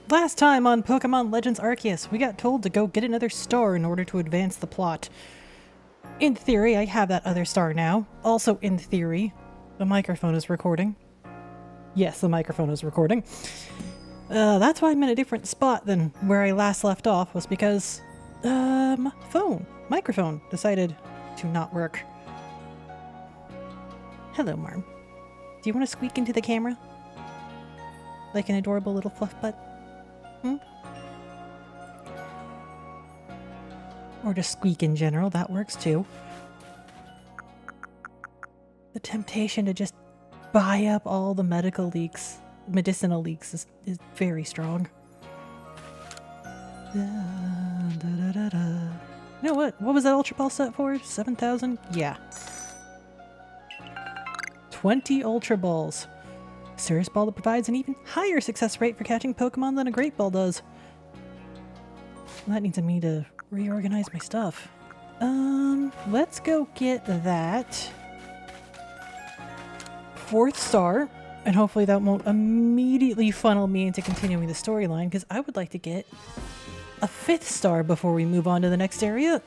Last time on Pokemon Legends Arceus, we got told to go get another star in order to advance the plot. In theory, I have that other star now. Also in theory, the microphone is recording. Yes, the microphone is recording. That's why I'm in a different spot than where I last left off, was because, microphone decided to not work. Hello, Marm. Do you want to squeak into the camera? Like an adorable little fluff butt? Or just squeak in general, that works too. The temptation to just buy up all the medicinal leaks is very strong. You know what? What was that Ultra Ball set for? 7,000? Yeah. 20 Ultra Balls. Cirrus Ball that provides an even higher success rate for catching Pokemon than a Great Ball does. That needs me to reorganize my stuff. Let's go get that 4th star, and hopefully that won't immediately funnel me into continuing the storyline, because I would like to get a 5th star before we move on to the next area.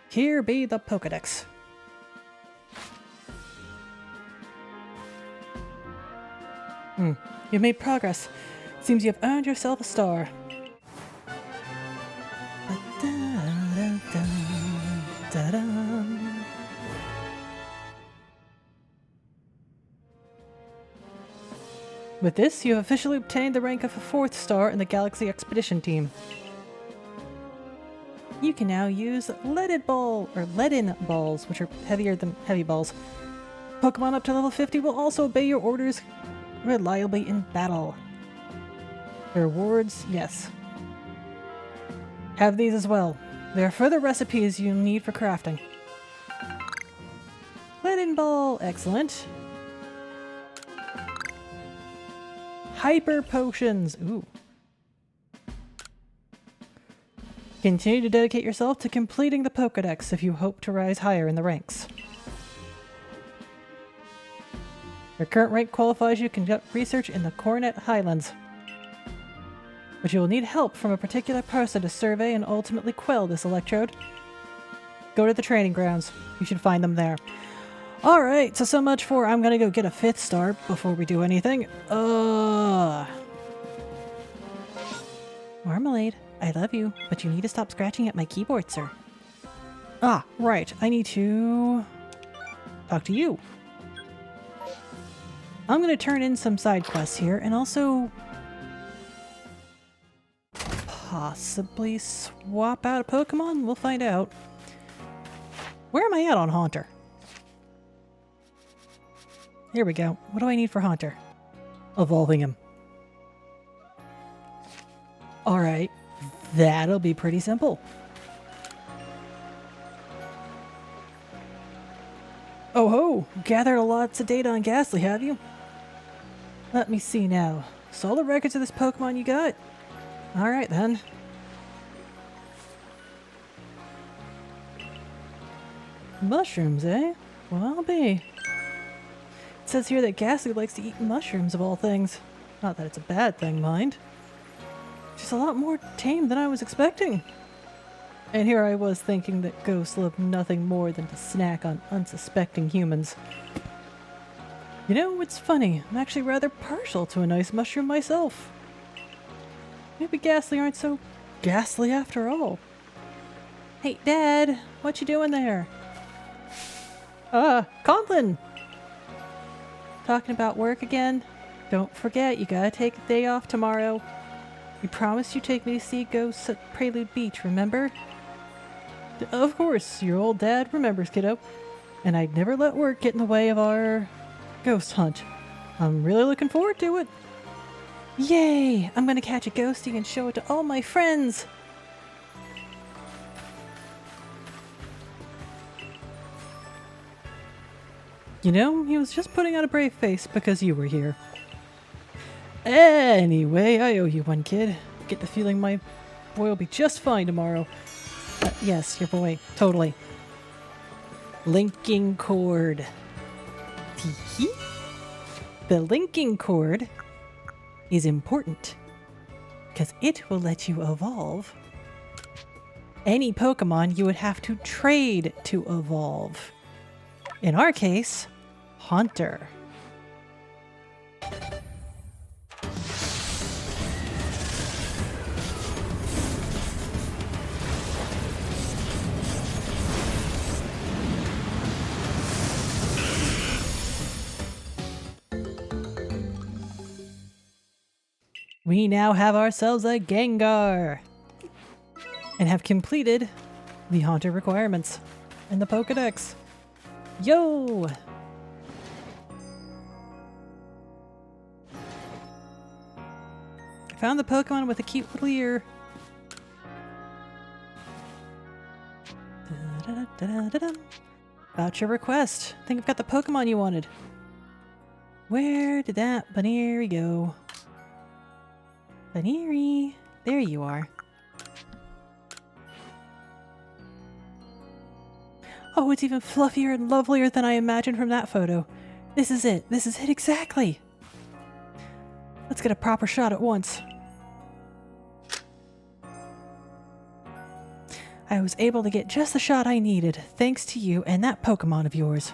Here be the Pokedex. You've made progress. Seems you have earned yourself a star. With this, you have officially obtained the rank of a 4th star in the Galaxy Expedition Team. You can now use leaded balls, which are heavier than heavy balls. Pokemon up to level 50 will also obey your orders reliably in battle. The rewards, yes. Have these as well. There are further recipes you need for crafting. Leaded ball, excellent. Hyper potions, ooh. Continue to dedicate yourself to completing the Pokedex if you hope to rise higher in the ranks. Your current rank qualifies you to conduct research in the Coronet Highlands, but you will need help from a particular person to survey and ultimately quell this electrode. Go to the training grounds. You should find them there. Alright, so much for I'm gonna go get a 5th star before we do anything. Marmalade, I love you, but you need to stop scratching at my keyboard, sir. Ah, right, I need to talk to you. I'm gonna turn in some side quests here and also possibly swap out a Pokemon? We'll find out. Where am I at on Haunter? Here we go. What do I need for Haunter? Evolving him. Alright, that'll be pretty simple. Oh ho! Gathered lots of data on Ghastly, have you? Let me see now. So all the records of this Pokemon you got? Alright then. Mushrooms, eh? Well, I'll be. It says here that Ghastly likes to eat mushrooms of all things. Not that it's a bad thing, mind. Just a lot more tame than I was expecting. And here I was thinking that ghosts love nothing more than to snack on unsuspecting humans. You know, it's funny. I'm actually rather partial to a nice mushroom myself. Maybe Ghastly aren't so ghastly after all. Hey, Dad! What you doing there? Conklin! Talking about work again? Don't forget, you gotta take a day off tomorrow. You promised you'd take me to see ghosts at Prelude Beach, remember? Of course, your old dad remembers, kiddo. And I'd never let work get in the way of our ghost hunt. I'm really looking forward to it. Yay! I'm gonna catch a ghostie and show it to all my friends! You know, he was just putting on a brave face because you were here. Anyway, I owe you one, kid. Get the feeling my boy will be just fine tomorrow. Yes, your boy. Totally. Linking cord. The linking cord is important because it will let you evolve any Pokemon you would have to trade to evolve. In our case, Haunter. We now have ourselves a Gengar and have completed the Haunter requirements in the Pokedex. Yo! I found the Pokemon with a cute little ear. About your request. I think I've got the Pokemon you wanted. Where did that Baneri go? Baneri, there you are. Oh, it's even fluffier and lovelier than I imagined from that photo. This is it. This is it exactly. Let's get a proper shot at once. I was able to get just the shot I needed, thanks to you and that Pokemon of yours.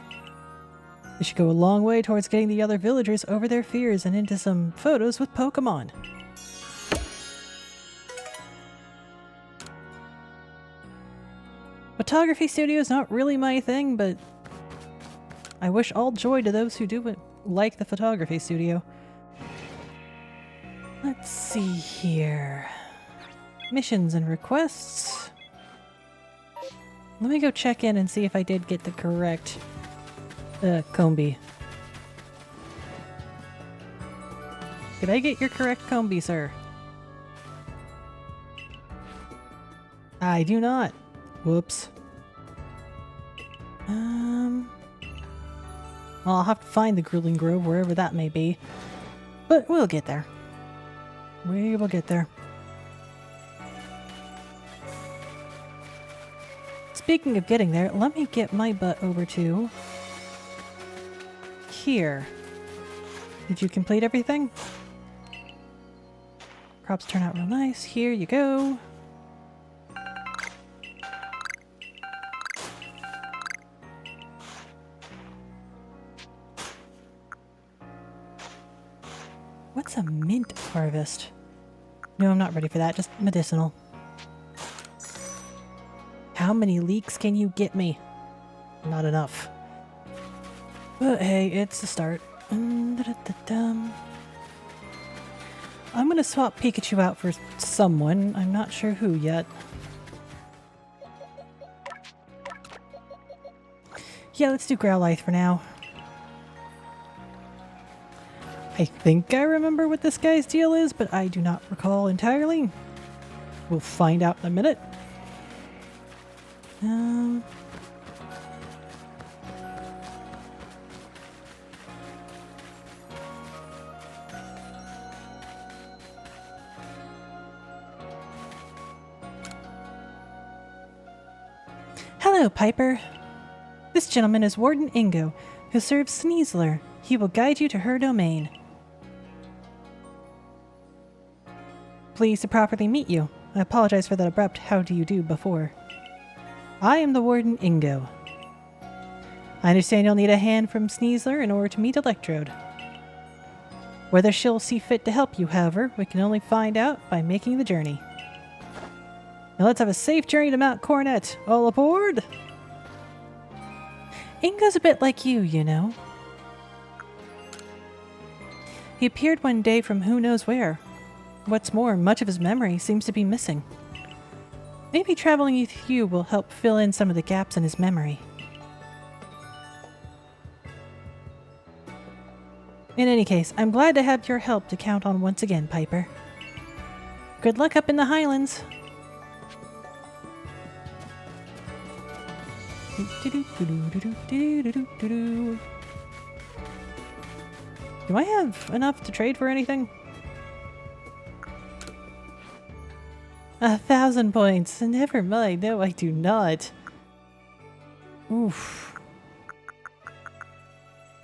This should go a long way towards getting the other villagers over their fears and into some photos with Pokemon. Photography studio is not really my thing, but I wish all joy to those who do like the photography studio. Let's see here. Missions and requests. Let me go check in and see if I did get the correct Combi. Did I get your correct Combi, sir? I do not. Whoops. I'll have to find the Grueling Grove wherever that may be. But we'll get there. We will get there. Speaking of getting there, let me get my butt over to here. Did you complete everything? Crops turn out real nice. Here you go. What's a mint harvest? No, I'm not ready for that. Just medicinal. How many leeks can you get me? Not enough. But hey, it's the start. I'm gonna swap Pikachu out for someone. I'm not sure who yet. Yeah, let's do Growlithe for now. I think I remember what this guy's deal is, but I do not recall entirely. We'll find out in a minute. Hello, Piper. This gentleman is Warden Ingo, who serves Sneasler. He will guide you to her domain. Pleased to properly meet you. I apologize for that abrupt how do you do before. I am the Warden Ingo. I understand you'll need a hand from Sneasler in order to meet Electrode. Whether she'll see fit to help you, however, we can only find out by making the journey. Now let's have a safe journey to Mount Coronet. All aboard! Ingo's a bit like you know. He appeared one day from who knows where. What's more, much of his memory seems to be missing. Maybe traveling with you will help fill in some of the gaps in his memory. In any case, I'm glad to have your help to count on once again, Piper. Good luck up in the Highlands! Do I have enough to trade for anything? 1,000 points. Never mind. No, I do not. Oof.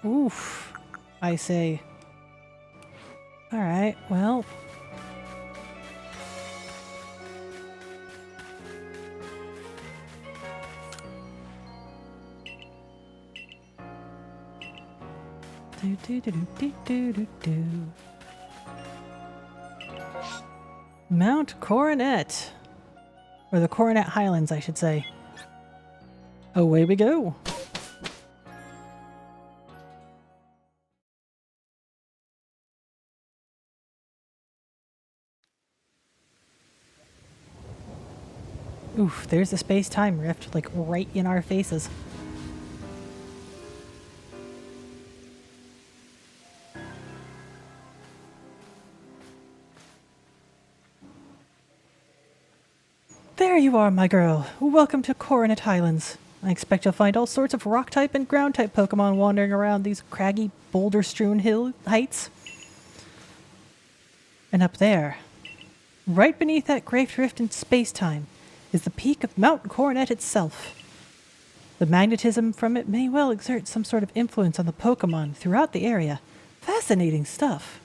Oof. I say. Alright, well. Do, do, do, do, do, do, do. Mount Coronet. Or the Coronet Highlands, I should say. Away we go. Oof, there's the space-time rift, like right in our faces. There you are, my girl. Welcome to Coronet Highlands. I expect you'll find all sorts of rock-type and ground-type Pokémon wandering around these craggy, boulder-strewn hill heights. And up there, right beneath that great rift in space-time, is the peak of Mount Coronet itself. The magnetism from it may well exert some sort of influence on the Pokémon throughout the area. Fascinating stuff.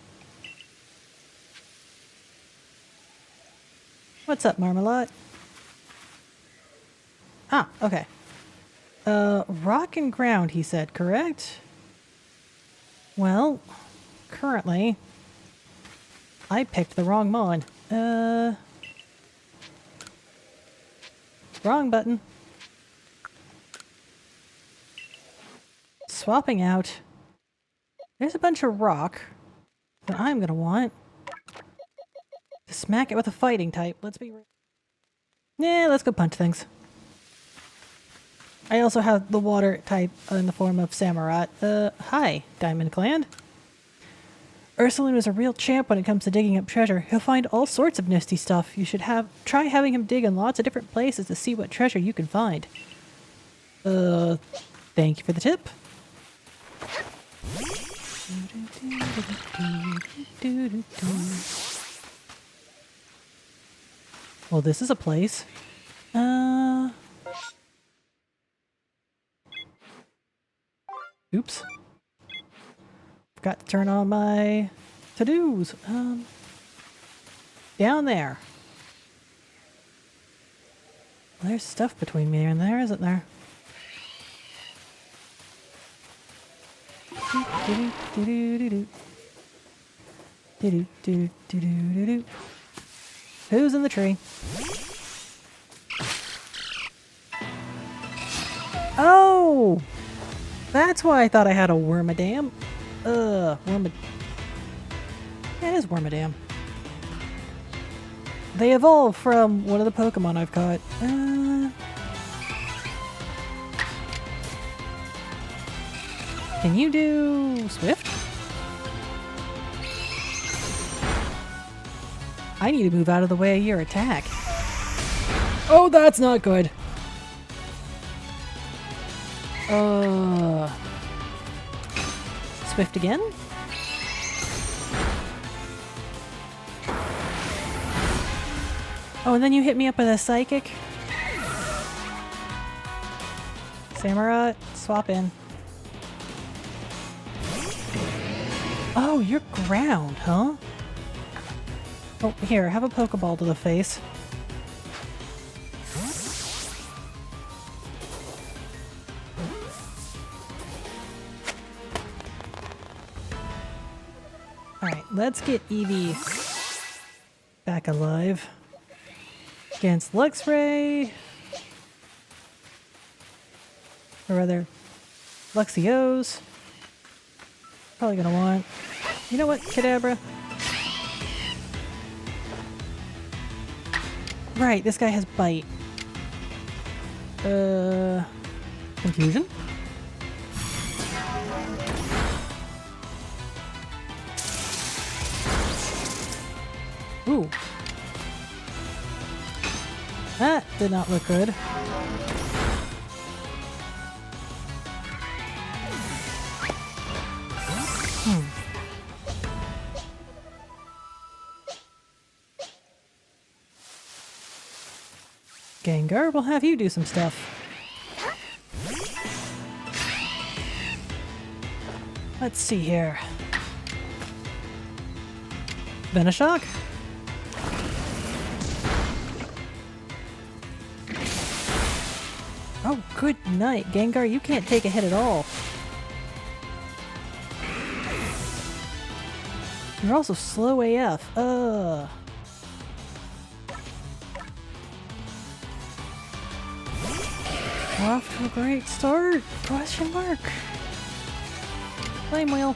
What's up, Marmalade? Ah, okay. Rock and ground, he said, correct? Well, currently, I picked the wrong mon. Wrong button. Swapping out. There's a bunch of rock that I'm gonna want to smack it with a fighting type. Let's be real. Yeah, let's go punch things. I also have the water type in the form of Samurott. Hi, Diamond Clan. Ursulin is a real champ when it comes to digging up treasure. He'll find all sorts of nifty stuff. You should try having him dig in lots of different places to see what treasure you can find. Thank you for the tip. Well, this is a place. Oops. Forgot to turn on my to-dos. Down there. Well, there's stuff between me and there, isn't there? Who's in the tree? Oh! That's why I thought I had a Wormadam. Yeah, it is Wormadam. They evolve from one of the Pokemon I've caught. Can you do Swift? I need to move out of the way of your attack. Oh, that's not good. Swift again? Oh, and then you hit me up with a Psychic? Samurott, swap in. Oh, you're ground, huh? Oh, here, have a Pokeball to the face. Alright, let's get Eevee back alive. Against Luxray. Or rather, Luxio's. Probably gonna want... You know what, Kadabra? Right, this guy has Bite. Confusion? Ooh. That did not look good. Gengar, we'll have you do some stuff. Let's see here. Venoshock? Oh, good night, Gengar. You can't take a hit at all. You're also slow AF. Off to a great start? Question mark. Flame wheel.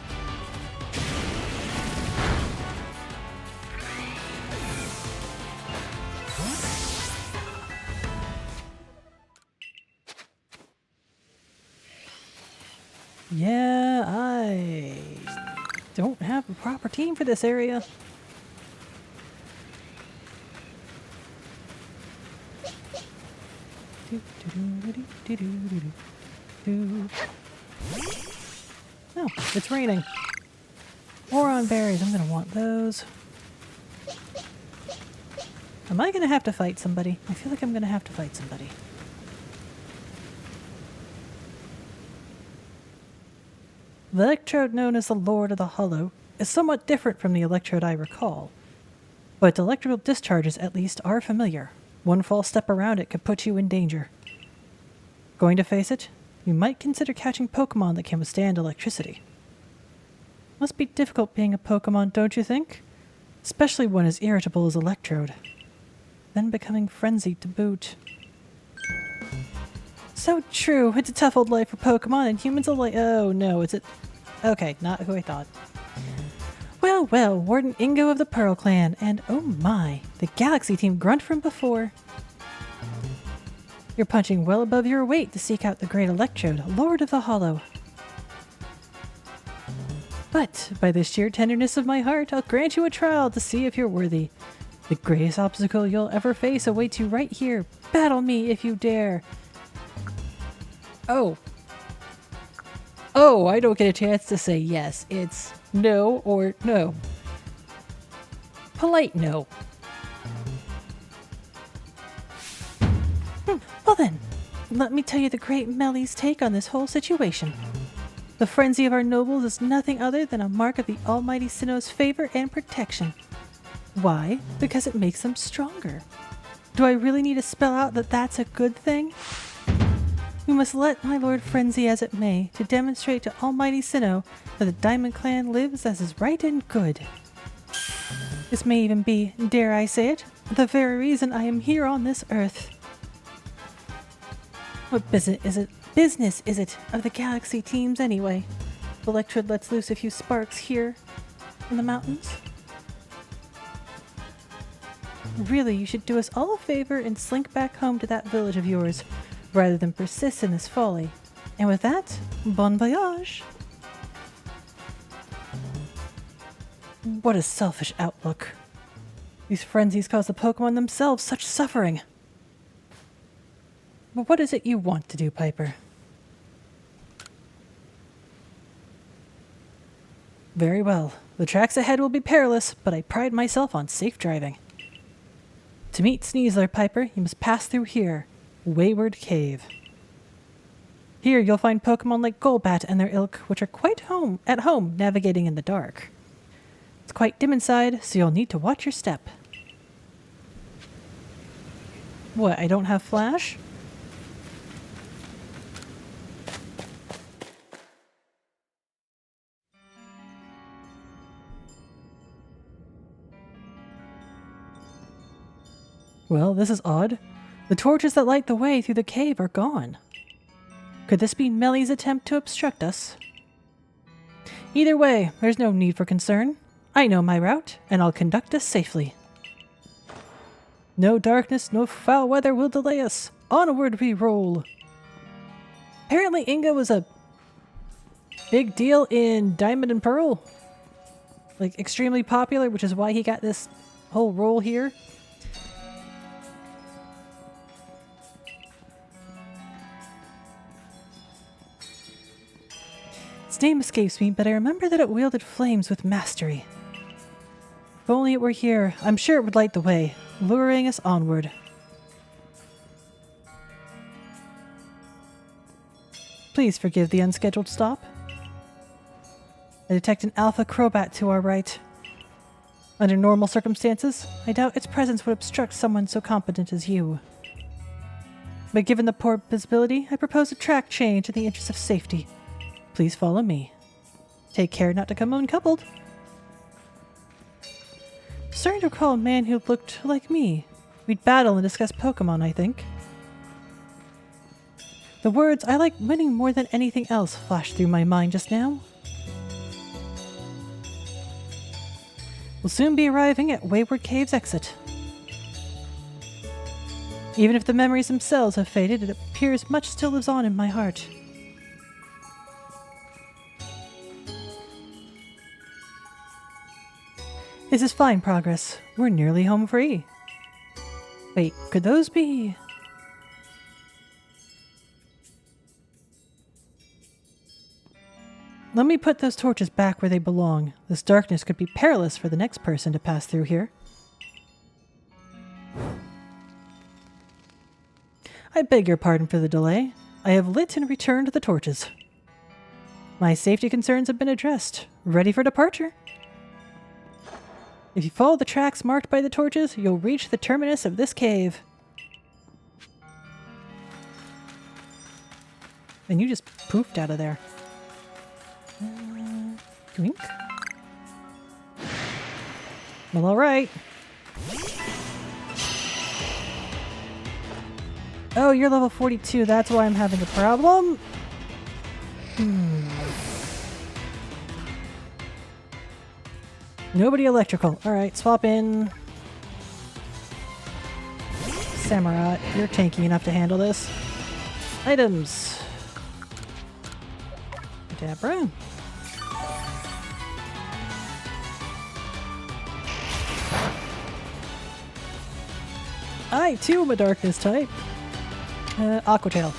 Yeah, I don't have a proper team for this area. Oh, it's raining. Boron berries, I'm gonna want those. Am I gonna have to fight somebody? I feel like I'm gonna have to fight somebody. The electrode known as the Lord of the Hollow is somewhat different from the electrode I recall, but electrical discharges at least are familiar. One false step around it could put you in danger. Going to face it? You might consider catching Pokémon that can withstand electricity. Must be difficult being a Pokémon, don't you think? Especially one as irritable as Electrode. Then becoming frenzied to boot. So true, it's a tough old life for Pokémon and humans alike. Oh no, is it? Okay, not who I thought. Well, well, Warden Ingo of the Pearl Clan, and oh my, the Galaxy team grunt from before. You're punching well above your weight to seek out the great Electrode, Lord of the Hollow. But, by the sheer tenderness of my heart, I'll grant you a trial to see if you're worthy. The greatest obstacle you'll ever face awaits you right here. Battle me if you dare. Oh. Oh, I don't get a chance to say yes. It's no or no. Polite no. Well then, let me tell you the great Melly's take on this whole situation. The frenzy of our nobles is nothing other than a mark of the Almighty Sinnoh's favor and protection. Why? Because it makes them stronger. Do I really need to spell out that that's a good thing? We must let my lord frenzy as it may, to demonstrate to Almighty Sinnoh that the Diamond Clan lives as is right and good. This may even be, dare I say it, the very reason I am here on this earth. What business is it of the Galaxy teams anyway? Electrode lets loose a few sparks here in the mountains. Really, you should do us all a favor and slink back home to that village of yours, rather than persist in this folly. And with that, bon voyage! What a selfish outlook. These frenzies cause the Pokémon themselves such suffering. But what is it you want to do, Piper? Very well. The tracks ahead will be perilous, but I pride myself on safe driving. To meet Sneasler, Piper, you must pass through here. Wayward Cave. Here you'll find Pokémon like Golbat and their ilk, which are quite at home navigating in the dark. It's quite dim inside, so you'll need to watch your step. What, I don't have flash? Well, this is odd. The torches that light the way through the cave are gone. Could this be Melly's attempt to obstruct us? Either way, there's no need for concern. I know my route, and I'll conduct us safely. No darkness, no foul weather will delay us. Onward we roll. Apparently Inga was a big deal in Diamond and Pearl. Like, extremely popular, which is why he got this whole role here. Its name escapes me, but I remember that it wielded flames with mastery. If only it were here, I'm sure it would light the way, luring us onward. Please forgive the unscheduled stop. I detect an alpha crobat to our right. Under normal circumstances, I doubt its presence would obstruct someone so competent as you. But given the poor visibility, I propose a track change in the interest of safety. Please follow me. Take care not to come uncoupled. Starting to recall a man who looked like me. We'd battle and discuss Pokémon, I think. The words, "I like winning more than anything else," flashed through my mind just now. We'll soon be arriving at Wayward Cave's exit. Even if the memories themselves have faded, it appears much still lives on in my heart. This is fine progress. We're nearly home free. Wait, could those be... Let me put those torches back where they belong. This darkness could be perilous for the next person to pass through here. I beg your pardon for the delay. I have lit and returned the torches. My safety concerns have been addressed. Ready for departure. If you follow the tracks marked by the torches, you'll reach the terminus of this cave. And you just poofed out of there. Drink? Well, alright. Oh, you're level 42. That's why I'm having a problem? Nobody electrical. Alright, swap in. Samurai, you're tanky enough to handle this. Items. Dabra. I too am a darkness type. Aquatail.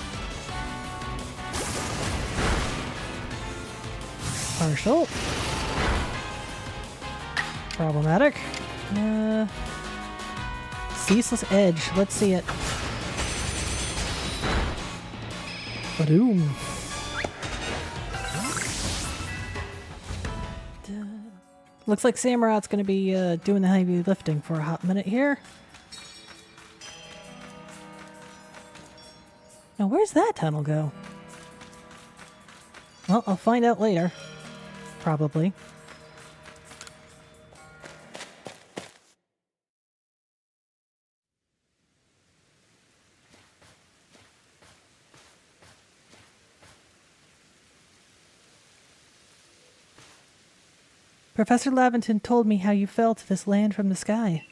Partial. Problematic. Ceaseless Edge. Let's see it. Badoom. Looks like Samurot's going to be doing the heavy lifting for a hot minute here. Now, where's that tunnel go? Well, I'll find out later. Probably. Professor Laventon told me how you fell to this land from the sky.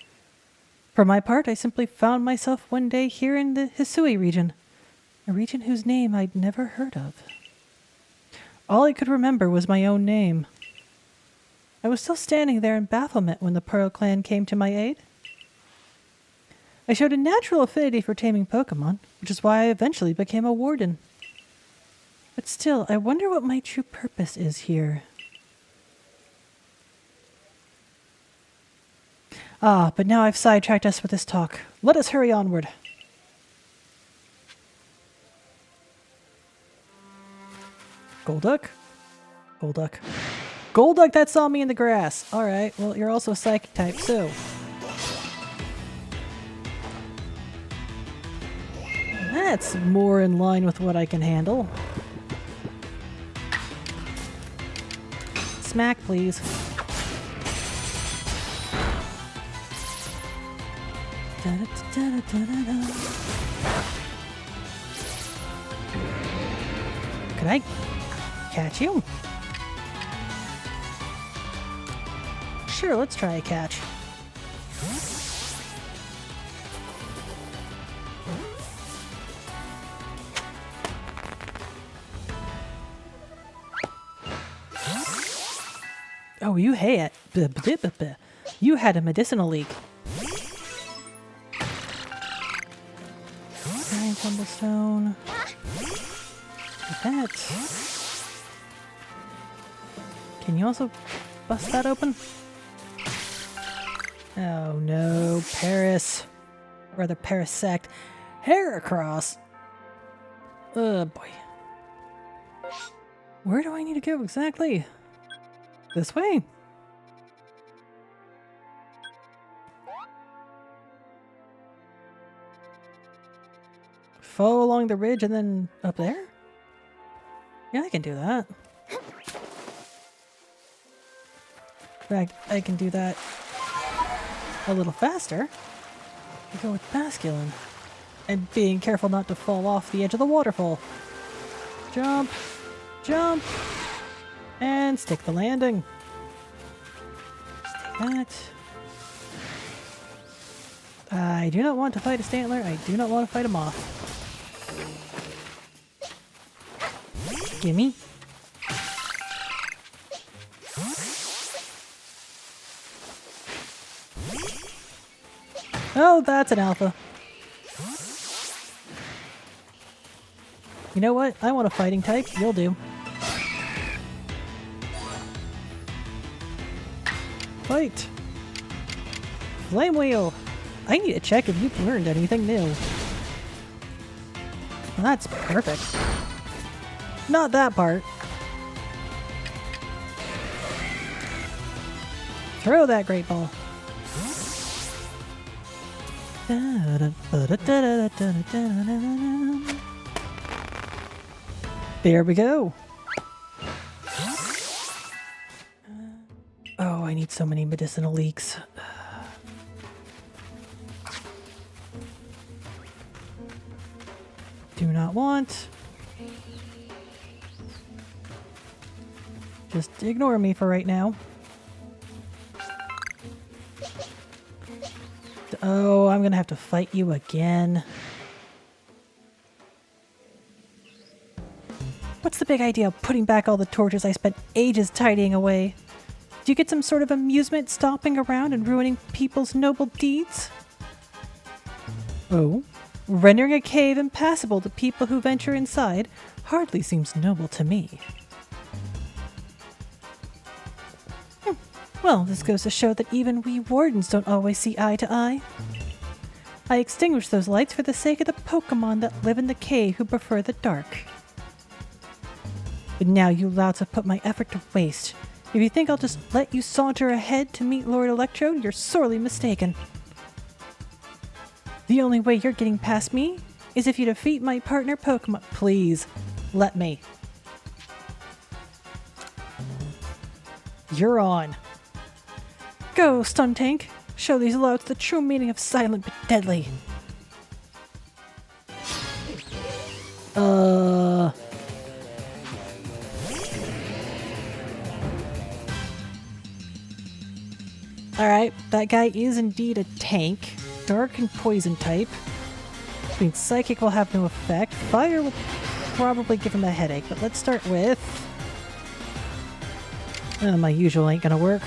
For my part, I simply found myself one day here in the Hisui region, a region whose name I'd never heard of. All I could remember was my own name. I was still standing there in bafflement when the Pearl Clan came to my aid. I showed a natural affinity for taming Pokémon, which is why I eventually became a warden. But still, I wonder what my true purpose is here. Ah, but now I've sidetracked us with this talk. Let us hurry onward. Golduck? Golduck. Golduck that saw me in the grass! Alright, well, you're also a psychic type, so... That's more in line with what I can handle. Smack, please. Could I catch you? Sure, let's try a catch. Oh, you hate it. You had a medicinal leak. Giant tumblestone. Like that. Can you also bust that open? Oh no, Paris. Or the Parasect. Heracross. Oh boy. Where do I need to go exactly? This way. Follow along the ridge and then up there? Yeah, I can do that. In fact, I can do that a little faster. I go with masculine. And being careful not to fall off the edge of the waterfall. Jump, jump, and stick the landing. Just take that. I do not want to fight a Stantler. I do not want to fight a moth. Gimme. Oh, that's an alpha. You know what? I want a fighting type. You'll do. Fight! Flame Wheel! I need to check if you've learned anything new. Well, that's perfect. Not that part. Throw that great ball. There we go. Oh, I need so many medicinal leeks. Do not want. Just ignore me for right now. Oh, I'm gonna have to fight you again. What's the big idea of putting back all the torches I spent ages tidying away? Do you get some sort of amusement stomping around and ruining people's noble deeds? Oh, rendering a cave impassable to people who venture inside hardly seems noble to me. Well, this goes to show that even we wardens don't always see eye to eye. I extinguished those lights for the sake of the Pokémon that live in the cave who prefer the dark. But now you louts have put my effort to waste. If you think I'll just let you saunter ahead to meet Lord Electrode, you're sorely mistaken. The only way you're getting past me is if you defeat my partner Pokémon. Please, let me. You're on. Go, Stun Tank. Show these louts the true meaning of silent but deadly. Alright, that guy is indeed a tank. Dark and poison type. Being psychic will have no effect. Fire will probably give him a headache, but let's start with... my usual ain't gonna work.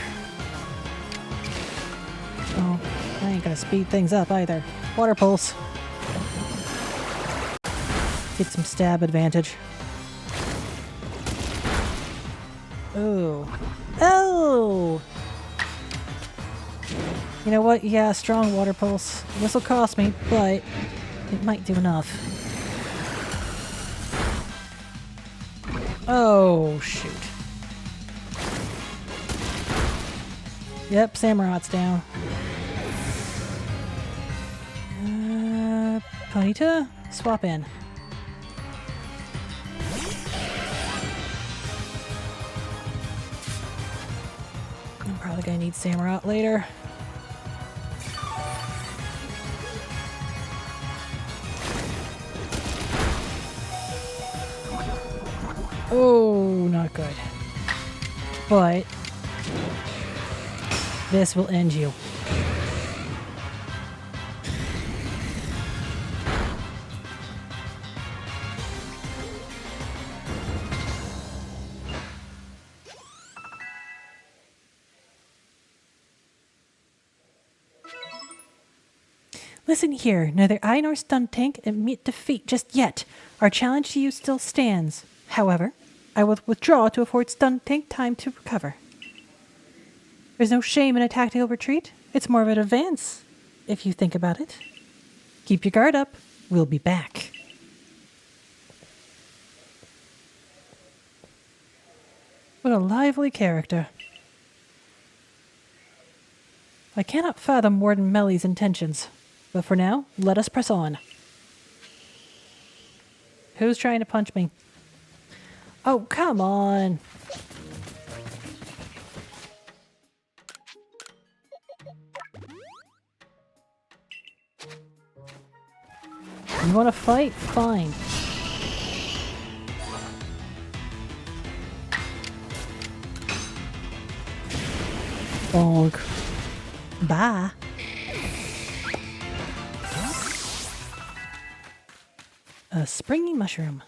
Oh, I ain't gonna speed things up either. Water Pulse. Get some stab advantage. Oh. Oh! You know what? Yeah, strong Water Pulse. This will cost me, but it might do enough. Oh, shoot. Yep, Samurot's down. Ponyta? Swap in. I'm probably gonna need Samurott later. Oh, not good. But this will end you. Listen here, neither I nor Stun Tank admit defeat just yet. Our challenge to you still stands. However, I will withdraw to afford Stun Tank time to recover. There's no shame in a tactical retreat. It's more of an advance, if you think about it. Keep your guard up. We'll be back. What a lively character. I cannot fathom Warden Melly's intentions, but for now, let us press on. Who's trying to punch me? Oh, come on! You want to fight? Fine. Bonk. Bye. A springy mushroom.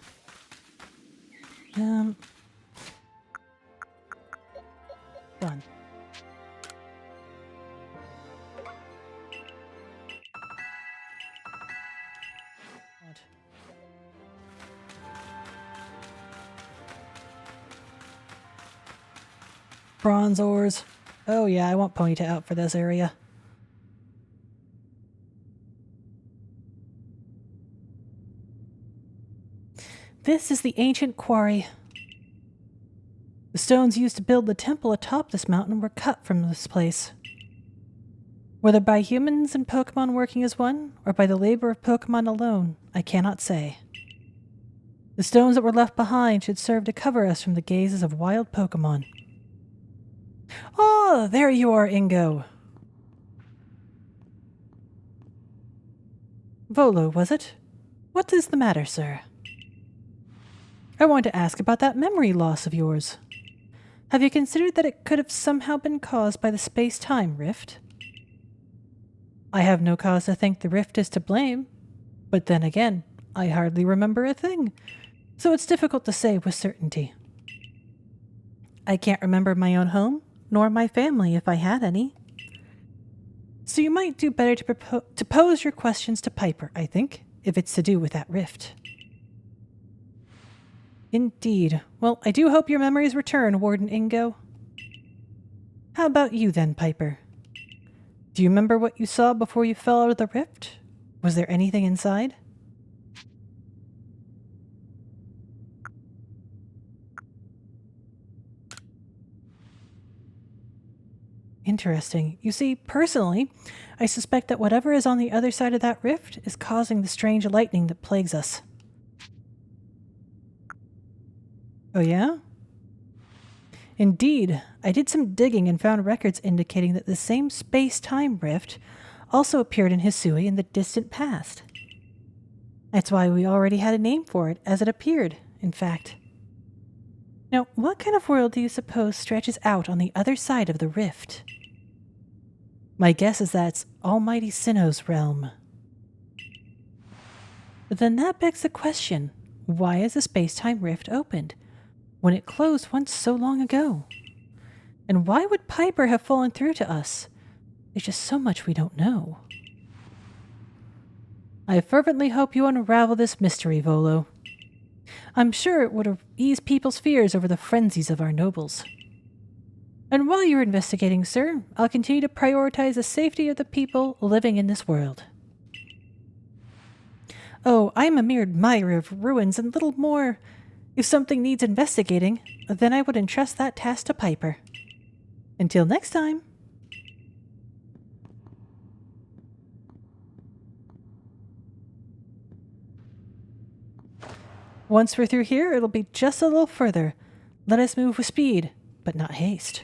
Done. What? Bronze ores. Oh yeah, I want Ponyta out for this area. This is the ancient quarry. The stones used to build the temple atop this mountain were cut from this place. Whether by humans and Pokémon working as one, or by the labor of Pokémon alone, I cannot say. The stones that were left behind should serve to cover us from the gazes of wild Pokémon. Oh, there you are, Ingo. Volo, was it? What is the matter, sir? I want to ask about that memory loss of yours. Have you considered that it could have somehow been caused by the space-time rift? I have no cause to think the rift is to blame, but then again, I hardly remember a thing, so it's difficult to say with certainty. I can't remember my own home, nor my family if I had any. So you might do better to pose your questions to Piper, I think, if it's to do with that rift. Indeed. Well, I do hope your memories return, Warden Ingo. How about you then, Piper? Do you remember what you saw before you fell out of the rift? Was there anything inside? Interesting. You see, personally, I suspect that whatever is on the other side of that rift is causing the strange lightning that plagues us. Oh yeah? Indeed, I did some digging and found records indicating that the same space-time rift also appeared in Hisui in the distant past. That's why we already had a name for it, as it appeared, in fact. Now, what kind of world do you suppose stretches out on the other side of the rift? My guess is that's Almighty Sinnoh's realm. But then that begs the question, why is the space-time rift opened, when it closed once so long ago? And why would Piper have fallen through to us? There's just so much we don't know. I fervently hope you unravel this mystery, Volo. I'm sure it would ease people's fears over the frenzies of our nobles. And while you're investigating, sir, I'll continue to prioritize the safety of the people living in this world. Oh, I'm a mere admirer of ruins and little more. If something needs investigating, then I would entrust that task to Piper. Until next time. Once we're through here, it'll be just a little further. Let us move with speed, but not haste.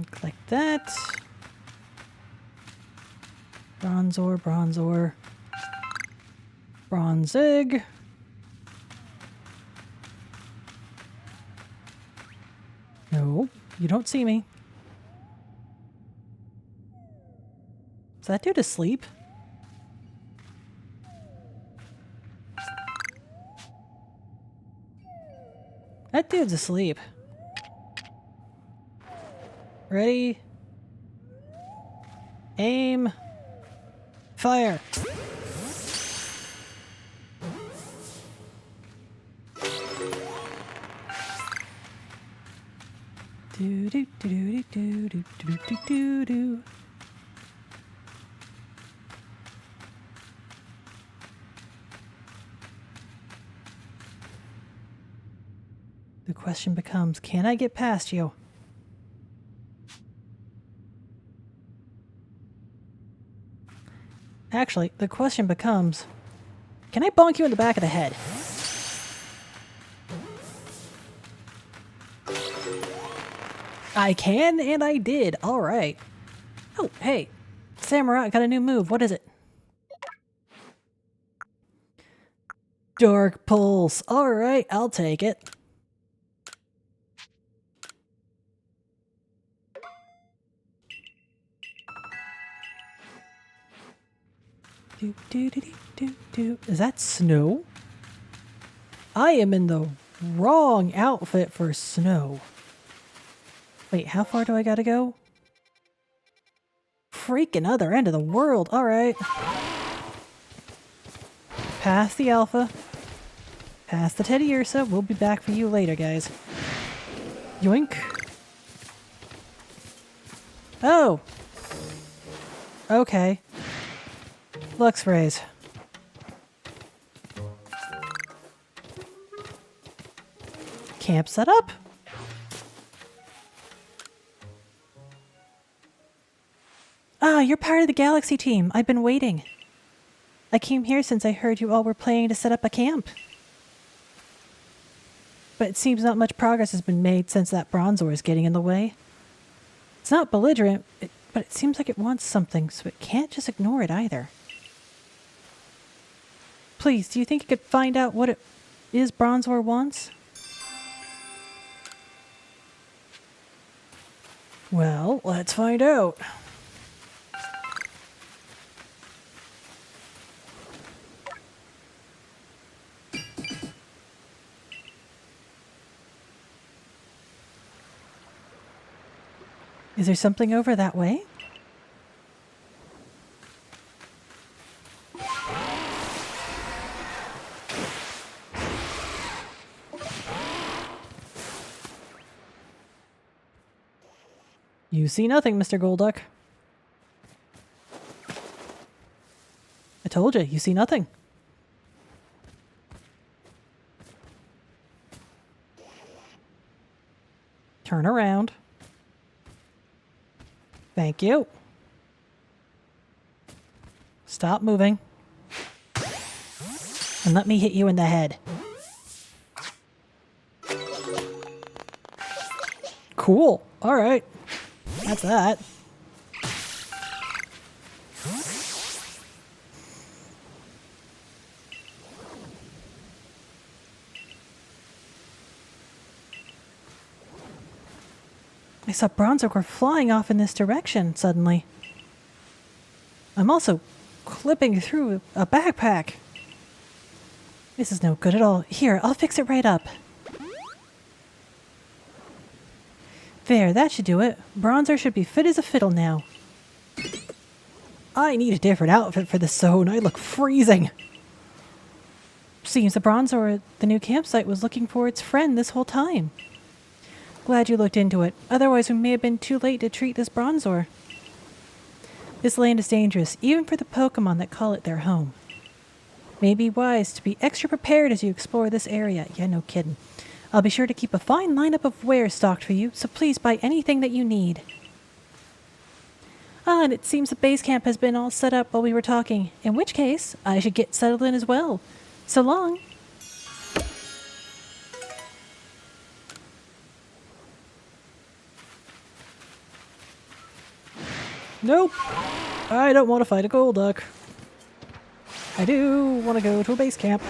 Click that. Bronze ore, bronze ore. Bronze egg. No, you don't see me. Is that dude asleep? That dude's asleep. Ready? Aim. Fire. Do do do do do do do do do do. The question becomes, can I get past you? Actually, the question becomes, can I bonk you in the back of the head? I can, and I did. All right. Oh, hey. Samurai got a new move. What is it? Dark Pulse. All right, I'll take it. Is that snow? I am in the wrong outfit for snow. Wait, how far do I gotta go? Freaking other end of the world. All right. Past the alpha. Past the Teddy Ursa. We'll be back for you later, guys. Yoink. Oh. Okay. Lux rays. Camp set up. Ah, you're part of the Galaxy team. I've been waiting. I came here since I heard you all were planning to set up a camp. But it seems not much progress has been made since that Bronzor is getting in the way. It's not belligerent, but it seems like it wants something, so it can't just ignore it either. Please, do you think you could find out what it is Bronzor wants? Well, let's find out. Is there something over that way? You see nothing, Mr. Golduck. I told you see nothing. Turn around. Thank you. Stop moving. And let me hit you in the head. Cool. All right. That's that. I saw Bronzor flying off in this direction suddenly. I'm also clipping through a backpack. This is no good at all. Here, I'll fix it right up. There, that should do it. Bronzor should be fit as a fiddle now. I need a different outfit for this zone. I look freezing. Seems the Bronzor at the new campsite was looking for its friend this whole time. Glad you looked into it. Otherwise, we may have been too late to treat this Bronzor. This land is dangerous, even for the Pokémon that call it their home. May be wise to be extra prepared as you explore this area. Yeah, no kidding. I'll be sure to keep a fine lineup of wares stocked for you, so please buy anything that you need. Ah, and it seems the base camp has been all set up while we were talking, in which case, I should get settled in as well. So long. Nope. I don't want to fight a Golduck. I do want to go to a base camp.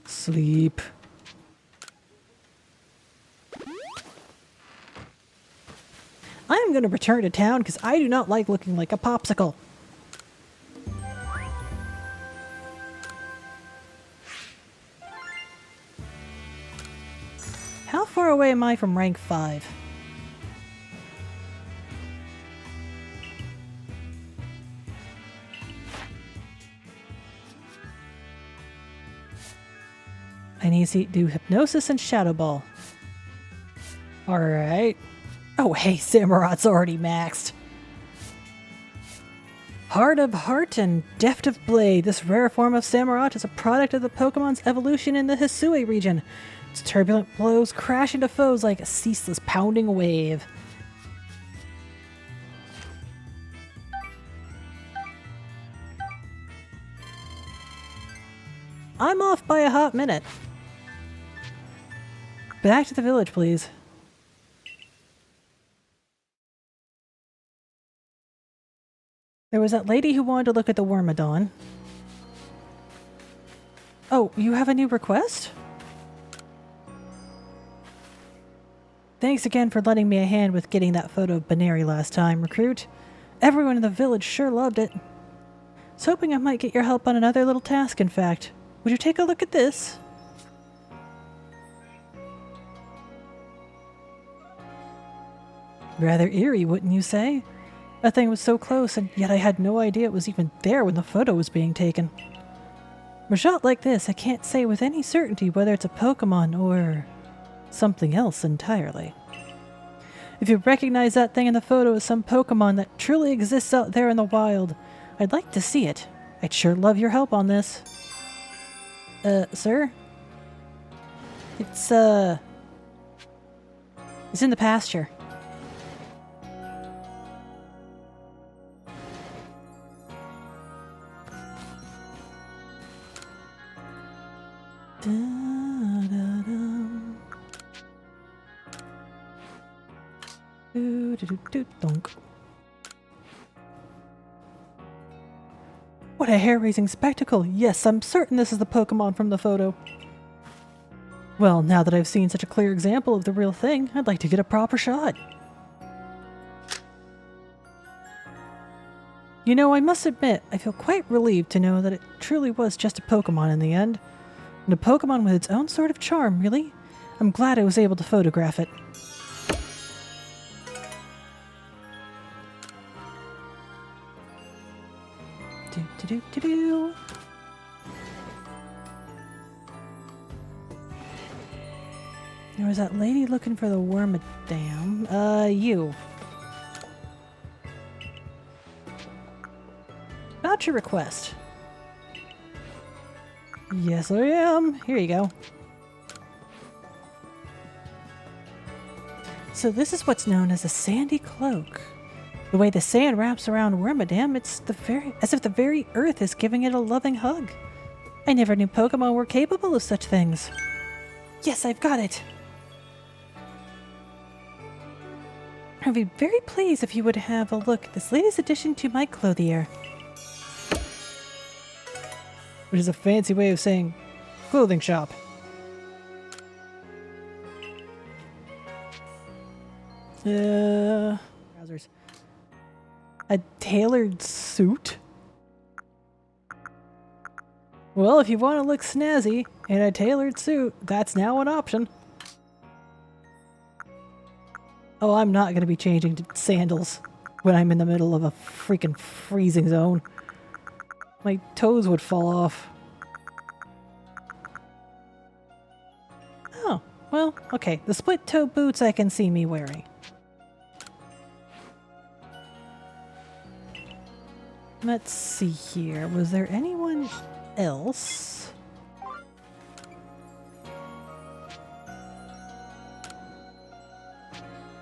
Sleep. I'm going to return to town because I do not like looking like a popsicle. How far away am I from rank 5? I need to do Hypnosis and Shadow Ball. Alright. Oh, hey, Samurot's already maxed. Hard of heart and deft of blade, this rare form of Samurott is a product of the Pokemon's evolution in the Hisui region. Its turbulent blows crash into foes like a ceaseless pounding wave. I'm off by a hot minute. Back to the village, please. There was that lady who wanted to look at the Wormadon. Oh, you have a new request? Thanks again for lending me a hand with getting that photo of Baneri last time, recruit. Everyone in the village sure loved it. I was hoping I might get your help on another little task, in fact. Would you take a look at this? Rather eerie, wouldn't you say? That thing was so close, and yet I had no idea it was even there when the photo was being taken. From a shot like this, I can't say with any certainty whether it's a Pokemon or something else entirely. If you recognize that thing in the photo as some Pokemon that truly exists out there in the wild, I'd like to see it. I'd sure love your help on this. Sir? It's in the pasture. Donk. What a hair-raising spectacle! Yes, I'm certain this is the Pokemon from the photo. Well, now that I've seen such a clear example of the real thing, I'd like to get a proper shot. You know, I must admit, I feel quite relieved to know that it truly was just a Pokemon in the end. And a Pokemon with its own sort of charm, really. I'm glad I was able to photograph it. Do-do-do-do-do. There was that lady looking for the Wormadam. You. About your request. Yes, I am. Here you go. So this is what's known as a sandy cloak. The way the sand wraps around Wormadam, it's as if the very earth is giving it a loving hug. I never knew Pokemon were capable of such things. Yes, I've got it. I'd be very pleased if you would have a look at this latest addition to my clothier. Which is a fancy way of saying clothing shop. Trousers. A tailored suit? Well, if you want to look snazzy in a tailored suit, that's now an option. Oh, I'm not going to be changing to sandals when I'm in the middle of a freaking freezing zone. My toes would fall off. Oh, well, okay. The split-toe boots I can see me wearing. Let's see here. Was there anyone else?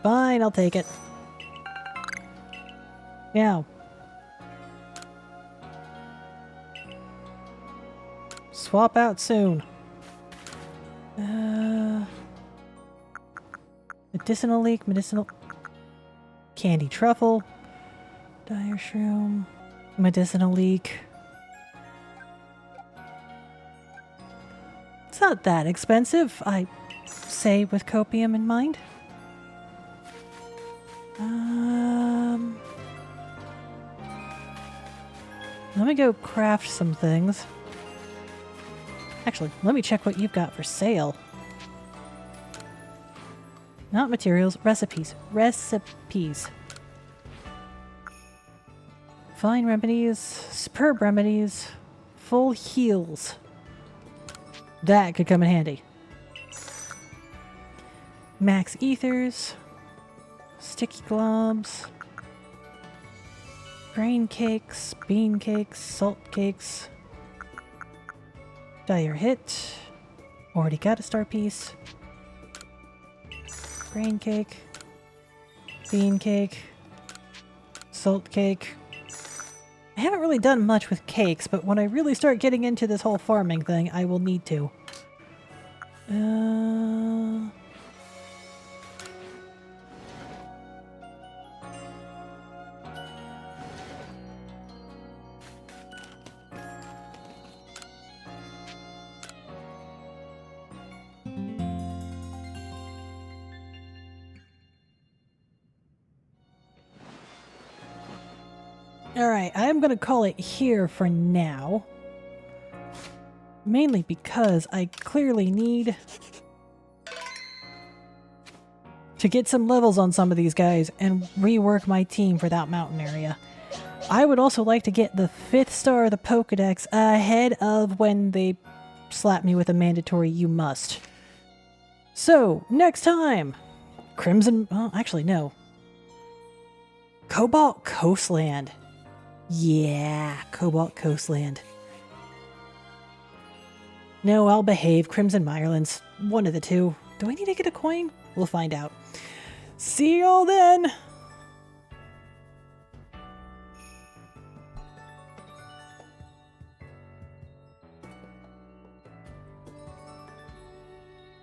Fine, I'll take it. Now. Swap out soon. Medicinal leek, medicinal... Candy truffle. Dire shroom. Medicinal leek. It's not that expensive, I say with copium in mind. Let me go craft some things. Actually, let me check what you've got for sale. Not materials, recipes. Recipes. Fine remedies, superb remedies, full heals. That could come in handy. Max ethers, sticky globs. Grain cakes, bean cakes, salt cakes. Dire hit. Already got a star piece. Grain cake. Bean cake. Salt cake. I haven't really done much with cakes, but when I really start getting into this whole farming thing, I will need to. Alright, I'm gonna call it here for now. Mainly because I clearly need to get some levels on some of these guys and rework my team for that mountain area. I would also like to get the 5th star of the Pokedex ahead of when they slap me with a mandatory you must. So, next time! Crimson... well, actually, no. Cobalt Coastland. Yeah, Cobalt Coastland. No, I'll behave. Crimson Mirelands. One of the two. Do I need to get a coin? We'll find out. See y'all then!